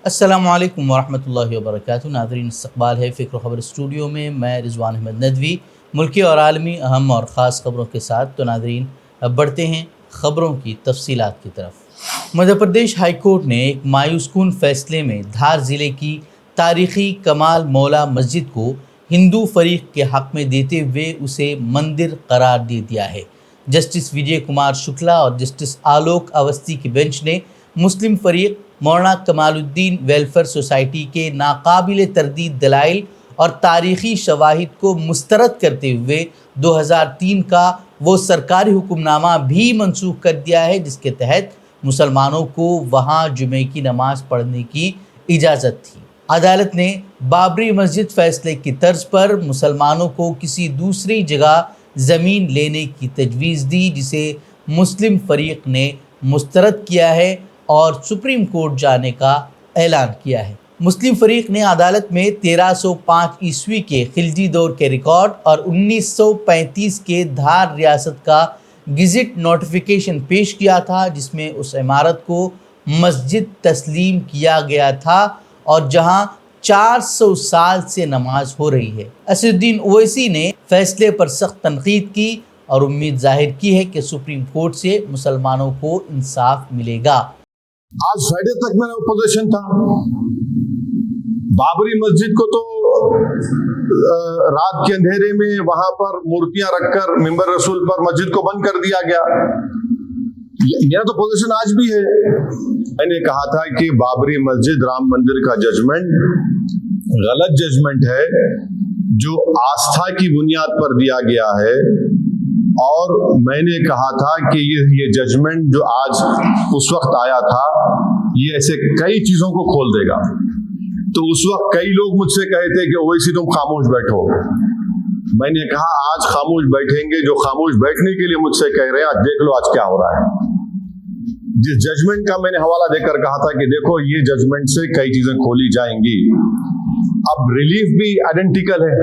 السلام علیکم ورحمۃ اللہ وبرکاتہ. ناظرین، استقبال ہے فکر و خبر اسٹوڈیو میں. میں رضوان احمد ندوی ملکی اور عالمی اہم اور خاص خبروں کے ساتھ. تو ناظرین، اب بڑھتے ہیں خبروں کی تفصیلات کی طرف. مدھیہ پردیش ہائی کورٹ نے ایک مایوس کن فیصلے میں دھار ضلع کی تاریخی کمال مولا مسجد کو ہندو فریق کے حق میں دیتے ہوئے اسے مندر قرار دے دیا ہے. جسٹس وجے کمار شکلا اور جسٹس آلوک اوستھی کی بینچ نے مسلم فریق مولانا کمال الدین ویلفیئر سوسائٹی کے ناقابل تردید دلائل اور تاریخی شواہد کو مسترد کرتے ہوئے 2003 کا وہ سرکاری حکم نامہ بھی منسوخ کر دیا ہے جس کے تحت مسلمانوں کو وہاں جمعے کی نماز پڑھنے کی اجازت تھی. عدالت نے بابری مسجد فیصلے کی طرز پر مسلمانوں کو کسی دوسری جگہ زمین لینے کی تجویز دی جسے مسلم فریق نے مسترد کیا ہے اور سپریم کورٹ جانے کا اعلان کیا ہے. مسلم فریق نے عدالت میں 1305 عیسوی کے خلجی دور کے ریکارڈ اور 1935 کے دھار ریاست کا گزٹ نوٹیفیکیشن پیش کیا تھا جس میں اس عمارت کو مسجد تسلیم کیا گیا تھا اور جہاں 400 سال سے نماز ہو رہی ہے. اسد الدین اویسی نے فیصلے پر سخت تنقید کی اور امید ظاہر کی ہے کہ سپریم کورٹ سے مسلمانوں کو انصاف ملے گا. آج فرائیڈے تک میرا اپوزیشن تھا. بابری مسجد کو تو رات کے اندھیرے میں وہاں پر مورتیاں رکھ کر ممبر رسول پر مسجد کو بند کر دیا گیا. میرا تو پوزیشن آج بھی ہے. میں نے کہا تھا کہ بابری مسجد رام مندر کا ججمنٹ غلط ججمنٹ ہے جو آستھا کی بنیاد پر دیا گیا ہے اور میں نے کہا تھا کہ یہ ججمنٹ جو آج اس وقت آیا تھا یہ ایسے کئی چیزوں کو کھول دے گا. تو اس وقت کئی لوگ مجھ سے کہے تھے کہ اویسی تم خاموش بیٹھو. میں نے کہا آج خاموش بیٹھیں گے جو خاموش بیٹھنے کے لیے مجھ سے کہہ رہے ہیں. آج دیکھ لو آج کیا ہو رہا ہے. جس ججمنٹ کا میں نے حوالہ دے کر کہا تھا کہ دیکھو یہ ججمنٹ سے کئی چیزیں کھولی جائیں گی. اب ریلیف بھی آئیڈینٹیکل ہے.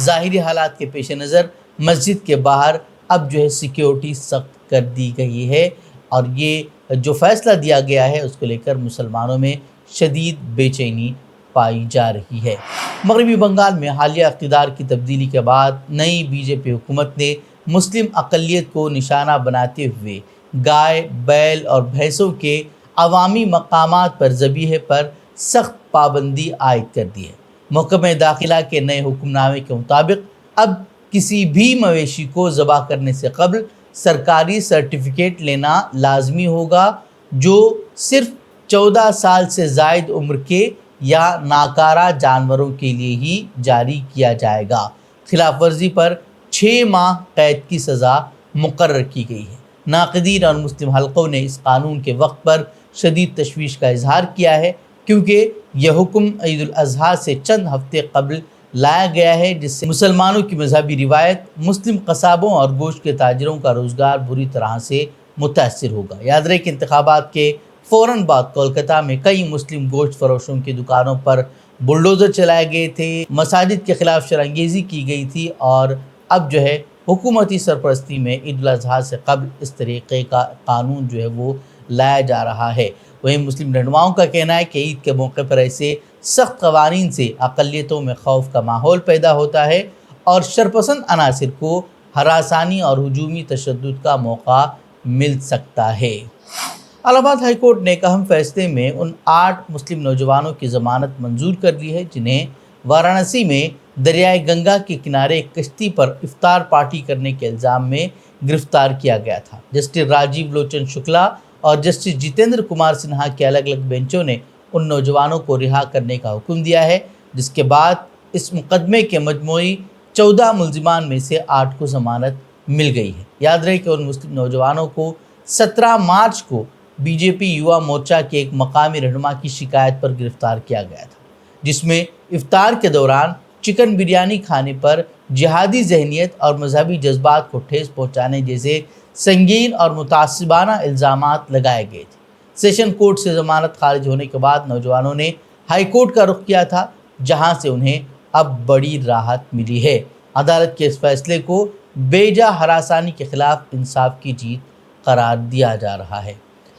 ظاہری حالات کے پیش نظر مسجد کے باہر اب سیکیورٹی سخت کر دی گئی ہے اور یہ جو فیصلہ دیا گیا ہے اس کو لے کر مسلمانوں میں شدید بے چینی پائی جا رہی ہے. مغربی بنگال میں حالیہ اقتدار کی تبدیلی کے بعد نئی بی جے پی حکومت نے مسلم اقلیت کو نشانہ بناتے ہوئے گائے، بیل اور بھینسوں کے عوامی مقامات پر ذبیحے پر سخت پابندی عائد کر دی ہے. محکمہ داخلہ کے نئے حکم نامے کے مطابق اب کسی بھی مویشی کو ذبح کرنے سے قبل سرکاری سرٹیفکیٹ لینا لازمی ہوگا جو صرف 14 سال سے زائد عمر کے یا ناکارہ جانوروں کے لیے ہی جاری کیا جائے گا. خلاف ورزی پر 6 ماہ قید کی سزا مقرر کی گئی ہے. ناقدین اور مسلم حلقوں نے اس قانون کے وقت پر شدید تشویش کا اظہار کیا ہے کیونکہ یہ حکم عید الاضحیٰ سے چند ہفتے قبل لایا گیا ہے جس سے مسلمانوں کی مذہبی روایت، مسلم قصابوں اور گوشت کے تاجروں کا روزگار بری طرح سے متاثر ہوگا. یاد رہے کہ انتخابات کے فوراً بعد کولکتہ میں کئی مسلم گوشت فروشوں کی دکانوں پر بلڈوزر چلائے گئے تھے، مساجد کے خلاف شرانگیزی کی گئی تھی اور اب حکومتی سرپرستی میں عید الاضحیٰ سے قبل اس طریقے کا قانون وہ لایا جا رہا ہے. وہیں مسلم رہنماؤں کا کہنا ہے کہ عید کے موقع پر ایسے سخت قوانین سے اقلیتوں میں خوف کا ماحول پیدا ہوتا ہے اور شرپسند عناصر کو ہراسانی اور ہجومی تشدد کا موقع مل سکتا ہے. الہ آباد ہائی کورٹ نے ایک اہم فیصلے میں ان 8 مسلم نوجوانوں کی ضمانت منظور کر لی ہے جنہیں وارانسی میں دریائے گنگا کے کنارے ایک کشتی پر افطار پارٹی کرنے کے الزام میں گرفتار کیا گیا تھا. جسٹس راجیو لوچن شکلا اور جسٹس جتیندر کمار سنہا کی الگ الگ بینچوں نے ان نوجوانوں کو رہا کرنے کا حکم دیا ہے جس کے بعد اس مقدمے کے مجموعی 14 ملزمان میں سے 8 کو ضمانت مل گئی ہے. یاد رہے کہ ان مسلم نوجوانوں کو 17 مارچ کو بی جے پی یووا مورچہ کے ایک مقامی رہنما کی شکایت پر گرفتار کیا گیا تھا جس میں افطار کے دوران چکن بریانی کھانے پر جہادی ذہنیت اور مذہبی جذبات کو ٹھیس پہنچانے جیسے سنگین اور متعصبانہ الزامات لگائے گئے تھے. سیشن کورٹ سے ضمانت خارج ہونے کے بعد نوجوانوں نے ہائی کورٹ کا رخ کیا تھا جہاں سے انہیں اب بڑی راحت ملی ہے. عدالت کے اس فیصلے کو بے جا ہراسانی کے خلاف انصاف کی جیت قرار دیا جا رہا ہے.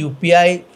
UPI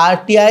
RTI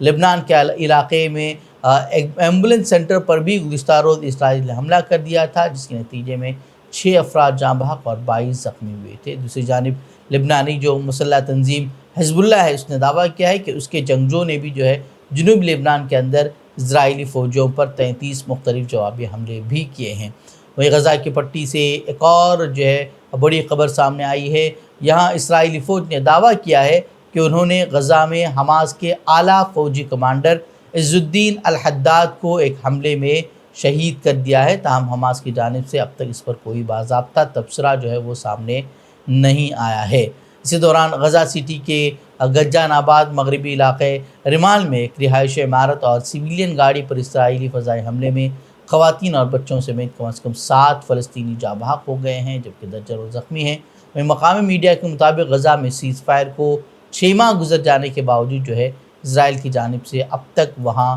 لبنان کے علاقے میں ایک ایمبولنس سینٹر پر بھی گزشتہ روز اسرائیل نے حملہ کر دیا تھا، جس کے نتیجے میں 6 افراد جاں بحق اور 22 زخمی ہوئے تھے۔ دوسری جانب لبنانی جو مسلح تنظیم حزب اللہ ہے، اس نے دعویٰ کیا ہے کہ اس کے جنگجوؤں نے بھی جو ہے جنوب لبنان کے اندر اسرائیلی فوجوں پر 33 مختلف جوابی حملے بھی کیے ہیں۔ وہیں غزہ کی پٹی سے ایک اور جو ہے بڑی خبر سامنے آئی ہے۔ یہاں اسرائیلی فوج نے دعویٰ کیا ہے کہ انہوں نے غزہ میں حماس کے اعلیٰ فوجی کمانڈر عز الدین الحداد کو ایک حملے میں شہید کر دیا ہے، تاہم حماس کی جانب سے اب تک اس پر کوئی باضابطہ تبصرہ جو ہے وہ سامنے نہیں آیا ہے۔ اسی دوران غزہ سٹی کے گجان آباد مغربی علاقے رمال میں ایک رہائشی عمارت اور سویلین گاڑی پر اسرائیلی فضائی حملے میں خواتین اور بچوں سمیت کم از کم 7 فلسطینی جاں بحق ہو گئے ہیں، جبکہ درجنوں زخمی ہیں۔ وہیں مقامی میڈیا کے مطابق غزہ میں سیز فائر کو 6 ماہ گزر جانے کے باوجود جو ہے اسرائیل کی جانب سے اب تک وہاں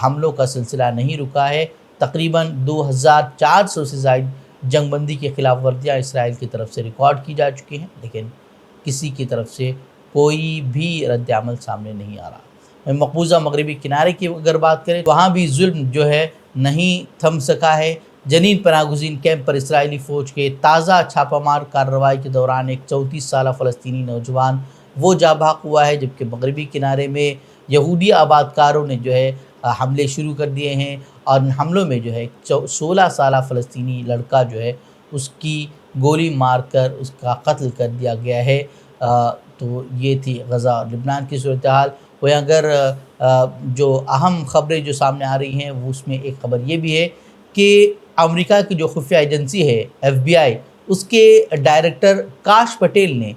حملوں کا سلسلہ نہیں رکا ہے۔ تقریباً 2400 سے زائد جنگ بندی کی خلاف ورزیاں اسرائیل کی طرف سے ریکارڈ کی جا چکی ہیں، لیکن کسی کی طرف سے کوئی بھی رد عمل سامنے نہیں آ رہا۔ مقبوضہ مغربی کنارے کی اگر بات کریں، وہاں بھی ظلم جو ہے نہیں تھم سکا ہے۔ جنین پناہ گزین کیمپ پر اسرائیلی فوج کے تازہ چھاپہ مار کارروائی کے دوران ایک 34 سالہ فلسطینی نوجوان وہ جاں بحق ہوا ہے، جبکہ مغربی کنارے میں یہودی آباد کاروں نے جو ہے حملے شروع کر دیے ہیں، اور ان حملوں میں جو ہے 16 سالہ فلسطینی لڑکا جو ہے اس کی گولی مار کر اس کا قتل کر دیا گیا ہے۔ تو یہ تھی غزہ اور لبنان کی صورتحال۔ وہ اگر جو اہم خبریں جو سامنے آ رہی ہیں وہ اس میں ایک خبر یہ بھی ہے کہ امریکہ کی جو خفیہ ایجنسی ہے FBI، اس کے ڈائریکٹر کاش پٹیل نے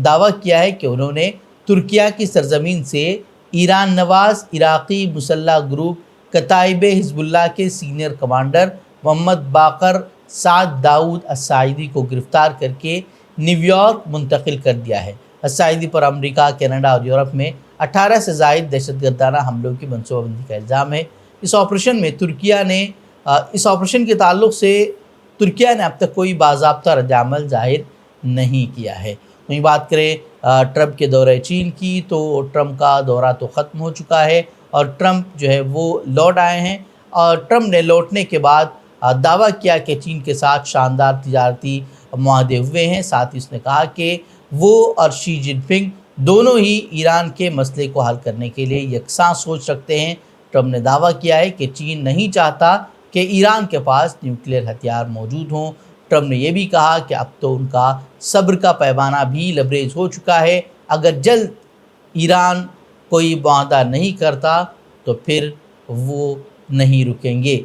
دعویٰ کیا ہے کہ انہوں نے ترکیہ کی سرزمین سے ایران نواز عراقی مسلح گروپ کتائب حزب اللہ کے سینئر کمانڈر محمد باقر سعد داؤد السعیدی کو گرفتار کر کے نیو یارک منتقل کر دیا ہے۔ السعیدی پر امریکہ، کینیڈا اور یورپ میں 18 سے زائد دہشت گردانہ حملوں کی منصوبہ بندی کا الزام ہے۔ اس آپریشن کے تعلق سے ترکیہ نے اب تک کوئی باضابطہ رد عمل ظاہر نہیں کیا ہے۔ وہیں بات کریں ٹرمپ کے دورہ چین کی، تو ٹرمپ کا دورہ تو ختم ہو چکا ہے اور ٹرمپ جو ہے وہ لوٹ آئے ہیں، اور ٹرمپ نے لوٹنے کے بعد دعویٰ کیا کہ چین کے ساتھ شاندار تجارتی معاہدے ہوئے ہیں۔ ساتھ ہی اس نے کہا کہ وہ اور شی جن پنگ دونوں ہی ایران کے مسئلے کو حل کرنے کے لیے یکساں سوچ رکھتے ہیں۔ ٹرمپ نے دعویٰ کیا ہے کہ چین نہیں چاہتا کہ ایران کے پاس نیوکلیئر ہتھیار موجود ہوں۔ ٹرمپ نے یہ بھی کہا کہ اب تو ان کا صبر کا پیمانہ بھی لبریز ہو چکا ہے، اگر جلد ایران کوئی معاہدہ نہیں کرتا تو پھر وہ نہیں رکیں گے۔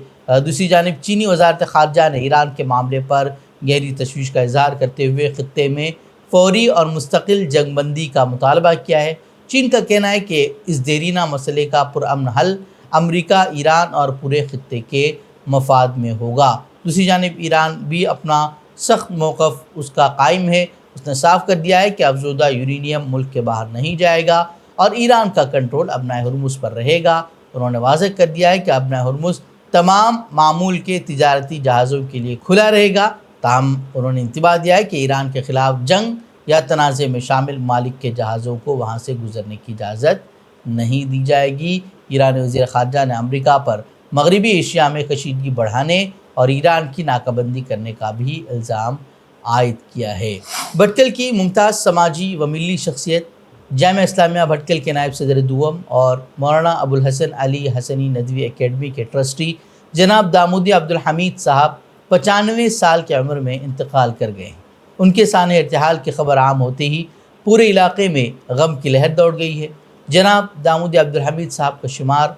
دوسری جانب چینی وزارت خارجہ نے ایران کے معاملے پر گہری تشویش کا اظہار کرتے ہوئے خطے میں فوری اور مستقل جنگ بندی کا مطالبہ کیا ہے۔ چین کا کہنا ہے کہ اس دیرینہ مسئلے کا پرامن حل امریکہ، ایران اور پورے خطے کے مفاد میں ہوگا۔ دوسری جانب ایران بھی اپنا سخت موقف اس کا قائم ہے۔ اس نے صاف کر دیا ہے کہ افزودہ یورینیم ملک کے باہر نہیں جائے گا اور ایران کا کنٹرول ابنائے ہرمز پر رہے گا۔ انہوں نے واضح کر دیا ہے کہ ابنائے ہرمز تمام معمول کے تجارتی جہازوں کے لیے کھلا رہے گا، تاہم انہوں نے انتباہ دیا ہے کہ ایران کے خلاف جنگ یا تنازع میں شامل ممالک کے جہازوں کو وہاں سے گزرنے کی اجازت نہیں دی جائے گی۔ ایرانی وزیر خارجہ نے امریکہ پر مغربی ایشیا میں کشیدگی بڑھانے اور ایران کی ناکہ بندی کرنے کا بھی الزام عائد کیا ہے۔ بھٹکل کی ممتاز سماجی و ملی شخصیت، جامعہ اسلامیہ بھٹکل کے نائب صدر دوم اور مولانا ابوالحسن علی حسنی ندوی اکیڈمی کے ٹرسٹی جناب دامودی عبدالحمید صاحب 95 سال کی عمر میں انتقال کر گئے ہیں۔ ان کے سانحہ ارتحال کی خبر عام ہوتے ہی پورے علاقے میں غم کی لہر دوڑ گئی ہے۔ جناب دامودی عبدالحمید صاحب کا شمار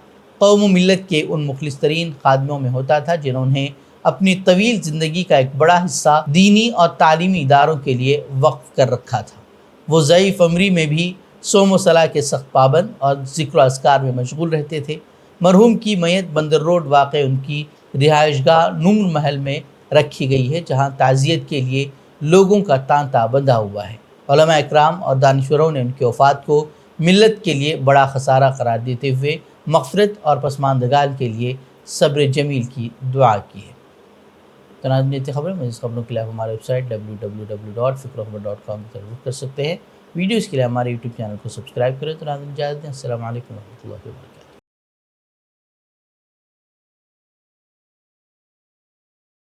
قوم و ملت کے ان مخلص ترین خادموں میں ہوتا تھا جنہوں نے اپنی طویل زندگی کا ایک بڑا حصہ دینی اور تعلیمی اداروں کے لیے وقف کر رکھا تھا۔ وہ ضعیف عمری میں بھی صوم و صلاح کے سخت پابند اور ذکر و اذکار میں مشغول رہتے تھے۔ مرحوم کی میت بندر روڈ واقع ان کی رہائش گاہ نور محل میں رکھی گئی ہے، جہاں تعزیت کے لیے لوگوں کا تانتا بندھا ہوا ہے۔ علماء اکرام اور دانشوروں نے ان کی وفات کو ملت کے لیے بڑا خسارہ قرار دیتے ہوئے مغفرت اور پسماندگان کے لیے صبر جمیل کی دعا کی ہے۔ تو ناظرین، خبریں مزید خبروں کے لیے آپ ہمارے ویب سائٹ www.fikrokhabar.com پر ضرور کر سکتے ہیں۔ ویڈیوز کے لیے ہمارے یوٹیوب چینل کو سبسکرائب کریں. تو ناظرین اجازت دیں. السلام علیکم و رحمۃ اللہ وبرکاتہ.